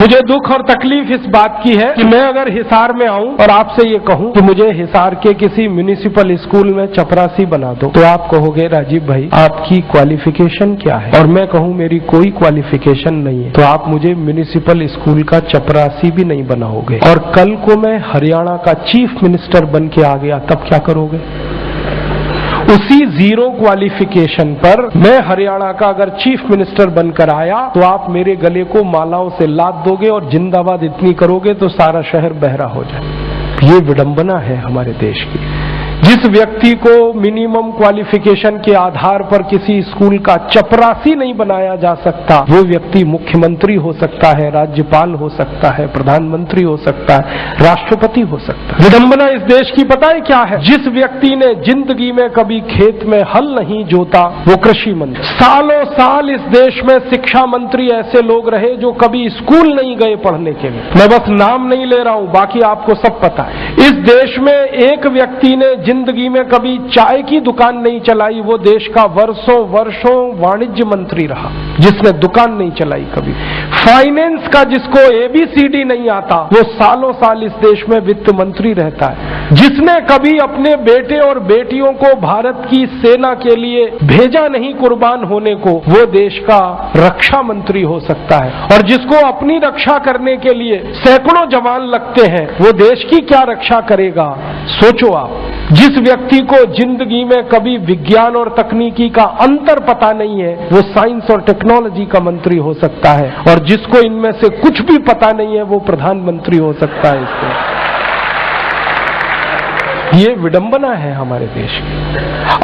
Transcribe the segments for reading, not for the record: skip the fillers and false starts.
मुझे दुख और तकलीफ इस बात की है कि मैं अगर हिसार में आऊं और आपसे ये कहूं कि मुझे हिसार के किसी म्युनिसिपल स्कूल में चपरासी बना दो, तो आप कहोगे राजीव भाई आपकी क्वालिफिकेशन क्या है, और मैं कहूं मेरी कोई क्वालिफिकेशन नहीं है, तो आप मुझे म्युनिसिपल स्कूल का चपरासी भी नहीं बनाओगे। और कल को मैं हरियाणा का चीफ मिनिस्टर बन के आ गया, तब क्या करोगे? उसी जीरो क्वालिफिकेशन पर मैं हरियाणा का अगर चीफ मिनिस्टर बनकर आया तो आप मेरे गले को मालाओं से लाद दोगे और जिंदाबाद इतनी करोगे तो सारा शहर बहरा हो जाए। ये विडंबना है हमारे देश की। जिस व्यक्ति को मिनिमम क्वालिफिकेशन के आधार पर किसी स्कूल का चपरासी नहीं बनाया जा सकता, वो व्यक्ति मुख्यमंत्री हो सकता है, राज्यपाल हो सकता है, प्रधानमंत्री हो सकता है, राष्ट्रपति हो सकता है। विडंबना इस देश की पता है क्या है? जिस व्यक्ति ने जिंदगी में कभी खेत में हल नहीं जोता वो कृषि मंत्री। सालों साल इस देश में शिक्षा मंत्री ऐसे लोग रहे जो कभी स्कूल नहीं गए पढ़ने के लिए। मैं बस नाम नहीं ले रहा हूं, बाकी आपको सब पता है। इस देश में एक व्यक्ति ने जिंदगी में कभी चाय की दुकान नहीं चलाई, वो देश का वर्षों वर्षों वाणिज्य मंत्री रहा जिसने दुकान नहीं चलाई कभी। फाइनेंस का जिसको ABCD नहीं आता वो सालों साल इस देश में वित्त मंत्री रहता है। जिसने कभी अपने बेटे और बेटियों को भारत की सेना के लिए भेजा नहीं कुर्बान होने को, वो देश का रक्षा मंत्री हो सकता है। और जिसको अपनी रक्षा करने के लिए सैकड़ों जवान लगते हैं वो देश की क्या रक्षा करेगा? सोचो आप। जिस व्यक्ति को जिंदगी में कभी विज्ञान और तकनीकी का अंतर पता नहीं है वो साइंस और टेक्नोलॉजी का मंत्री हो सकता है, और जिसको इनमें से कुछ भी पता नहीं है वो प्रधानमंत्री हो सकता है। इससे ये विडंबना है हमारे देश की।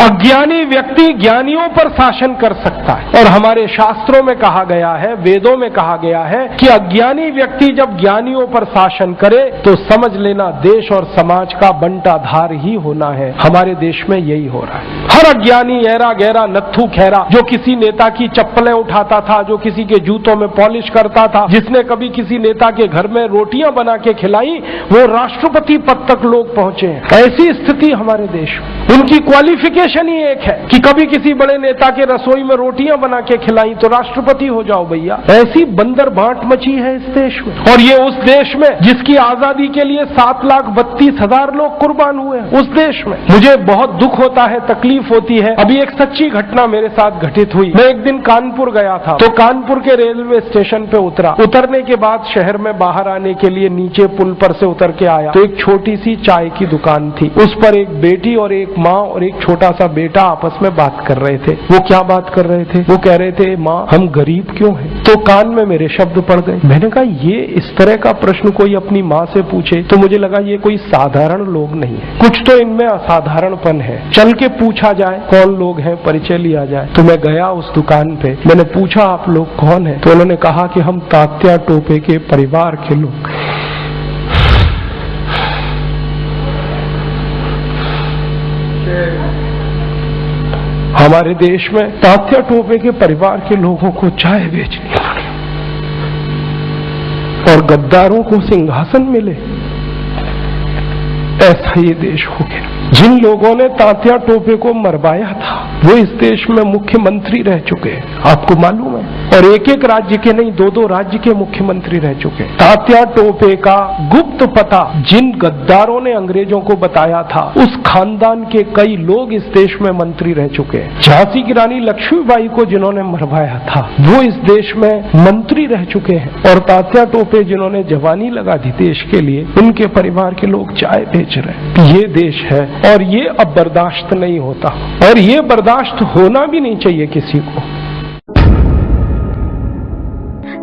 अज्ञानी व्यक्ति ज्ञानियों पर शासन कर सकता है, और हमारे शास्त्रों में कहा गया है, वेदों में कहा गया है कि अज्ञानी व्यक्ति जब ज्ञानियों पर शासन करे तो समझ लेना देश और समाज का बंटाधार ही होना है। हमारे देश में यही हो रहा है। हर अज्ञानी ऐरा गहरा नत्थू खैरा जो किसी नेता की चप्पलें उठाता था, जो किसी के जूतों में पॉलिश करता था, जिसने कभी किसी नेता के घर में रोटियां बना के खिलाई, वो राष्ट्रपति पद तक लोग पहुंचे हैं। ऐसी स्थिति हमारे देश में। उनकी क्वालिफिकेशन ही एक है कि कभी किसी बड़े नेता के रसोई में रोटियां बना के खिलाई तो राष्ट्रपति हो जाओ भैया। ऐसी बंदर बांट मची है इस देश में। और ये उस देश में जिसकी आजादी के लिए 7,32,000 लोग कुर्बान हुए, उस देश में। मुझे बहुत दुख होता है, तकलीफ होती है। अभी एक सच्ची घटना मेरे साथ घटित हुई। मैं एक दिन कानपुर गया था, तो कानपुर के रेलवे स्टेशन पे उतरा। उतरने के बाद शहर में बाहर आने के लिए नीचे पुल पर से उतर के आया तो एक छोटी सी चाय की दुकान थी। उस पर एक बेटी और एक माँ और एक छोटा सा बेटा आपस में बात कर रहे थे। वो क्या बात कर रहे थे? वो कह रहे थे, माँ हम गरीब क्यों हैं? तो कान में मेरे शब्द पड़ गए। मैंने कहा ये इस तरह का प्रश्न कोई अपनी माँ से पूछे तो मुझे लगा ये कोई साधारण लोग नहीं है, कुछ तो इनमें असाधारणपन है। चल के पूछा जाए कौन लोग हैं, परिचय लिया जाए। तो मैं गया उस दुकान पे, मैंने पूछा आप लोग कौन है? तो उन्होंने कहा कि हम तात्या टोपे के परिवार के लोग। हमारे देश में तात्या टोपे के परिवार के लोगों को चाय बेचनी पड़ी और गद्दारों को सिंहासन मिले, ऐसा ये देश हो गया। जिन लोगों ने तात्या टोपे को मरवाया था वो इस देश में मुख्यमंत्री रह चुके हैं, आपको मालूम है। और एक एक राज्य के नहीं, 2-2 राज्य के मुख्यमंत्री रह चुके हैं। तात्या टोपे का गुप्त पता जिन गद्दारों ने अंग्रेजों को बताया था, उस खानदान के कई लोग इस देश में मंत्री रह चुके हैं। झांसी की रानी लक्ष्मीबाई को जिन्होंने मरवाया था वो इस देश में मंत्री रह चुके हैं। और तात्या टोपे जिन्होंने जवानी लगा दी देश के लिए, उनके परिवार के लोग चाय बेच रहे हैं। ये देश है और ये अब बर्दाश्त नहीं होता, और ये बर्दाश्त होना भी नहीं चाहिए किसी को।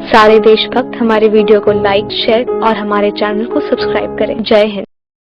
सारे देशभक्त हमारे वीडियो को लाइक, शेयर और हमारे चैनल को सब्सक्राइब करें। जय हिंद।